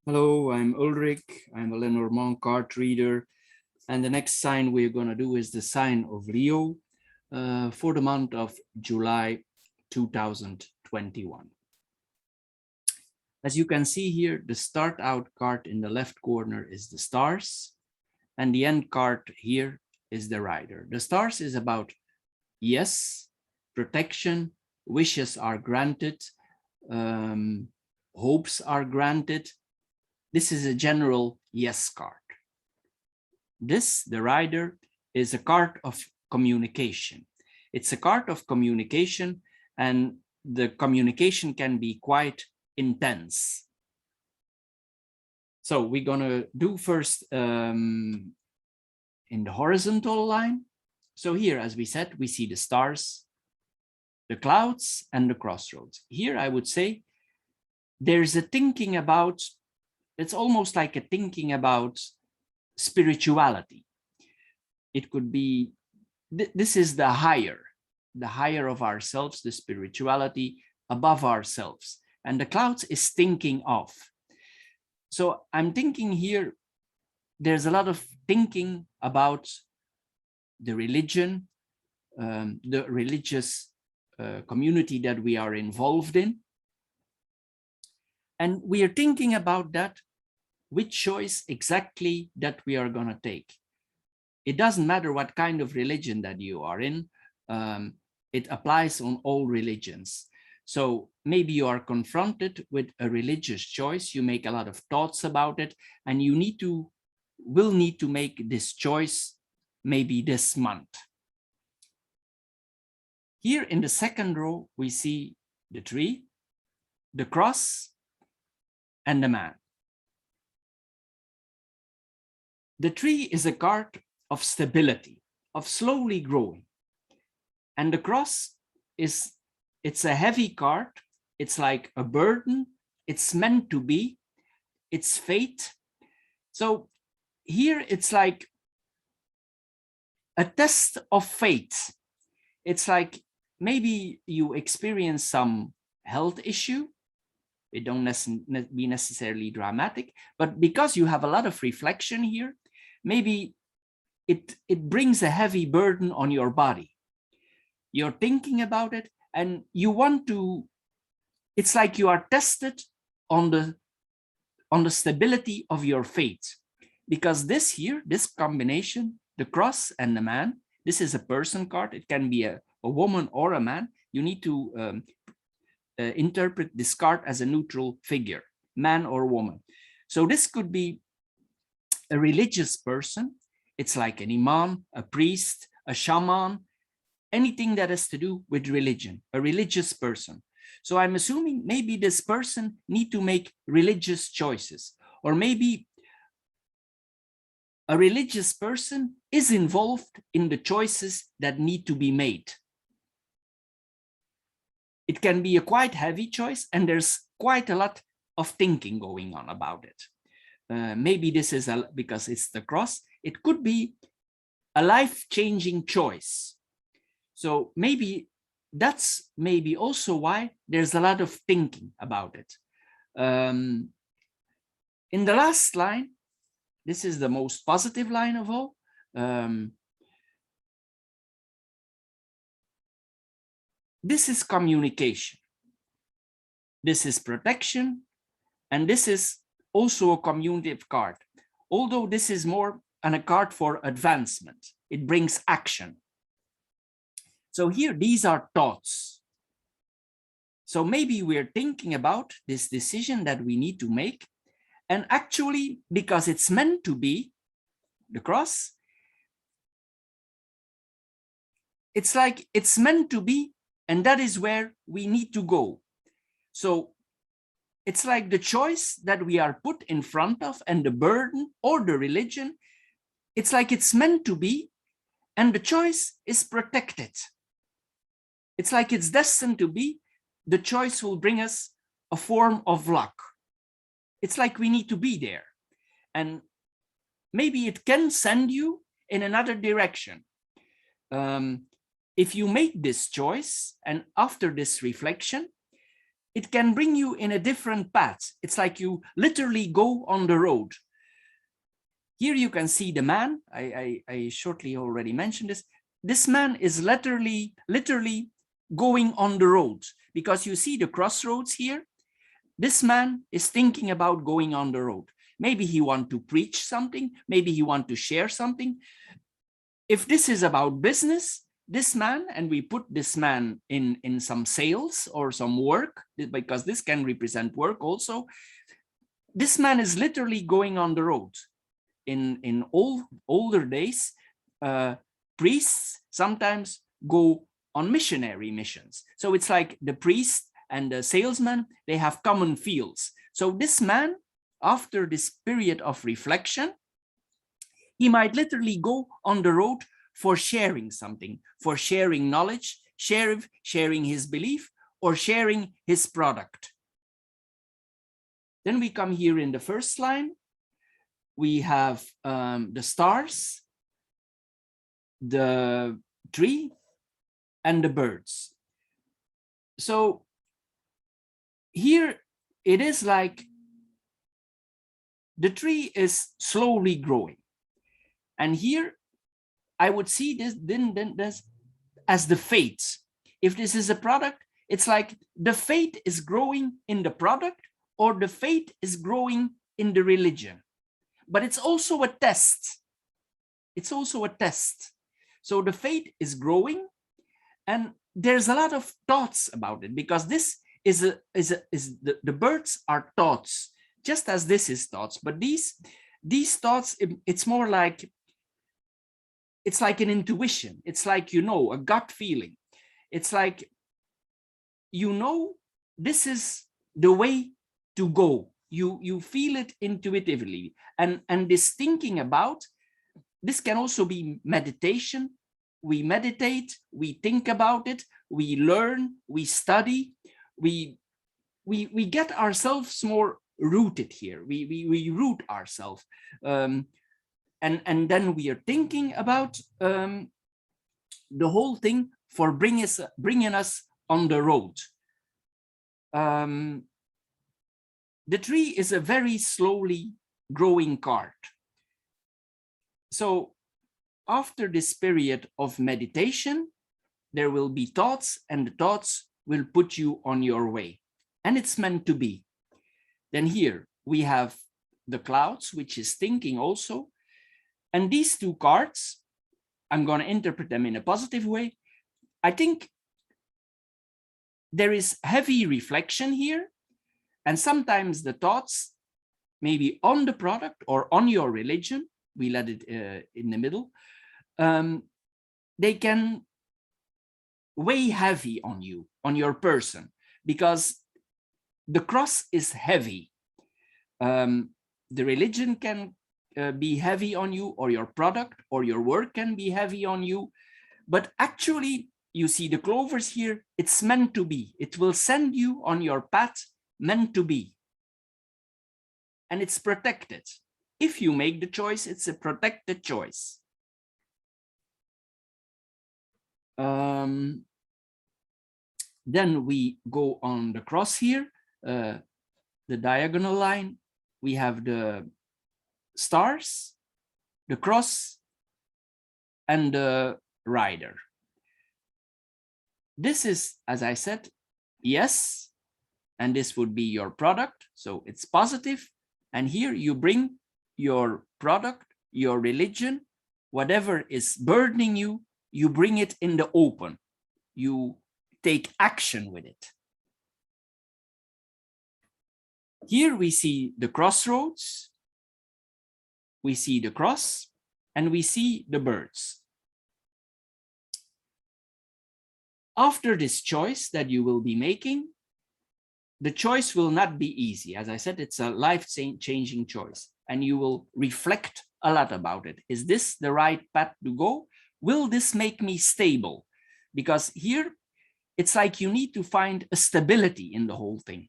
Hello, I'm Ulrich. I'm a Lenormand card reader. And the next sign we're going to do is the sign of Leo for the month of July 2021. As you can see here, the start out card in the left corner is the stars. And the end card here is the rider. The stars is about yes, protection, wishes are granted, hopes are granted. This is a general yes card. This, the rider, is a card of communication. It's a card of communication, and the communication can be quite intense. So we're gonna do first in the horizontal line. So here, as we said, we see the stars, the clouds, and the crossroads. Here, I would say there's a thinking about, it's almost like a thinking about spirituality. It could be, this is the higher of ourselves, the spirituality above ourselves. And the clouds is thinking of. So I'm thinking here, there's a lot of thinking about the religion, the religious community that we are involved in. And we are thinking about that, which choice exactly that we are going to take. It doesn't matter what kind of religion that you are in. It applies on all religions. So maybe you are confronted with a religious choice. You make a lot of thoughts about it, and you will need to make this choice maybe this month. Here in the second row, we see the tree, the cross, and the man. The tree is a card of stability, of slowly growing. And the cross it's a heavy card. It's like a burden. It's meant to be. It's fate. So here it's like a test of fate. It's like maybe you experience some health issue. It don't be necessarily dramatic, but because you have a lot of reflection here, maybe it brings a heavy burden on your body. You're thinking about it, and you want to, it's like you are tested on the stability of your faith. Because this here, this combination, the cross and the man, this is a person card. It can be a woman or a man. You need to interpret this card as a neutral figure, man or woman. So this could be a religious person. It's like an imam, a priest, a shaman, anything that has to do with religion, a religious person. So I'm assuming maybe this person need to make religious choices, or maybe a religious person is involved in the choices that need to be made. It can be a quite heavy choice, and there's quite a lot of thinking going on about it. Maybe this is because it's the cross. It could be a life-changing choice. So maybe that's maybe also why there's a lot of thinking about it. In the last line, this is the most positive line of all. This is communication. This is protection. And this is also a communicative card. Although this is more a card for advancement. It brings action. So here, these are thoughts. So maybe we're thinking about this decision that we need to make. And actually, because it's meant to be, the cross, it's like it's meant to be, and that is where we need to go. So it's like the choice that we are put in front of, and the burden or the religion, it's like it's meant to be, and the choice is protected. It's like it's destined to be. The choice will bring us a form of luck. It's like we need to be there. And maybe it can send you in another direction. If you make this choice, and after this reflection, it can bring you in a different path. It's like you literally go on the road. Here you can see the man. I shortly already mentioned this. This man is literally going on the road, because you see the crossroads here. This man is thinking about going on the road. Maybe he wants to preach something. Maybe he wants to share something. If this is about business, this man, and we put this man in some sales or some work, because this can represent work also. This man is literally going on the road. In older days, priests sometimes go on missionary missions. So it's like the priest and the salesman, they have common fields. So this man, after this period of reflection, he might literally go on the road for sharing something, for sharing knowledge, sharing his belief, or sharing his product. Then we come here in the first line. We have the stars, the tree, and the birds. So here it is like the tree is slowly growing. And here I would see this as the faith. If this is a product, it's like the faith is growing in the product, or the faith is growing in the religion. But it's also a test. It's also a test. So the faith is growing, and there's a lot of thoughts about it, because this is the birds are thoughts, just as this is thoughts. But these thoughts, it's more like, it's like an intuition. It's like, a gut feeling. It's like, this is the way to go. You feel it intuitively. And this thinking about, this can also be meditation. We meditate, we think about it, we learn, we study, we get ourselves more rooted here. We root ourselves. And then we are thinking about the whole thing for bringing us on the road. The tree is a very slowly growing cart. So after this period of meditation, there will be thoughts, and the thoughts will put you on your way. And it's meant to be. Then here we have the clouds, which is thinking also. And these two cards, I'm going to interpret them in a positive way. I think there is heavy reflection here. And sometimes the thoughts, maybe on the product or on your religion, we let it in the middle, they can weigh heavy on you, on your person, because the cross is heavy. The religion can be heavy on you, or your product or your work can be heavy on you. But actually, you see the clovers here, it's meant to be. It will send you on your path, meant to be. And it's protected. If you make the choice, it's a protected choice. Then we go on the cross here, the diagonal line. We have the stars, the cross, and the rider. This is, as I said, yes, and this would be your product, so it's positive. And here you bring your product, your religion, whatever is burdening you, you bring it in the open. You take action with it. Here we see the crossroads, we see the cross, and we see the birds. After this choice that you will be making, the choice will not be easy. As I said, it's a life-changing choice, and you will reflect a lot about it. Is this the right path to go? Will this make me stable? Because here, it's like you need to find a stability in the whole thing.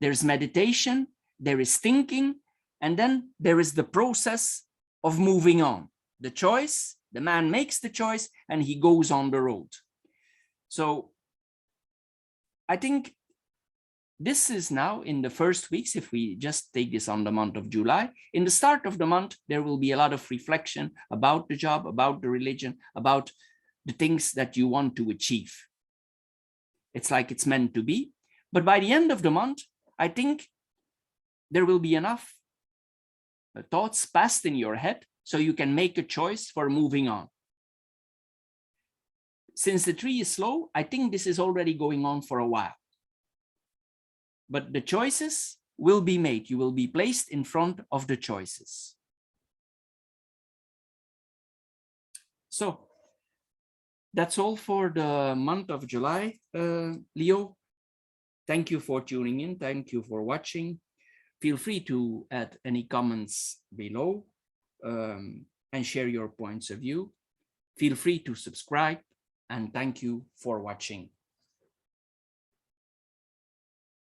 There's meditation, there is thinking, and then there is the process of moving on. The choice, the man makes the choice, and he goes on the road. So I think this is now in the first weeks. If we just take this on the month of July, in the start of the month, there will be a lot of reflection about the job, about the religion, about the things that you want to achieve. It's like it's meant to be. But by the end of the month, I think there will be enough thoughts passed in your head so you can make a choice for moving on. Since the tree is slow, I think this is already going on for a while. But the choices will be made. You will be placed in front of the choices. So that's all for the month of July, Leo. Thank you for tuning in. Thank you for watching. Feel free to add any comments below and share your points of view. Feel free to subscribe, and thank you for watching.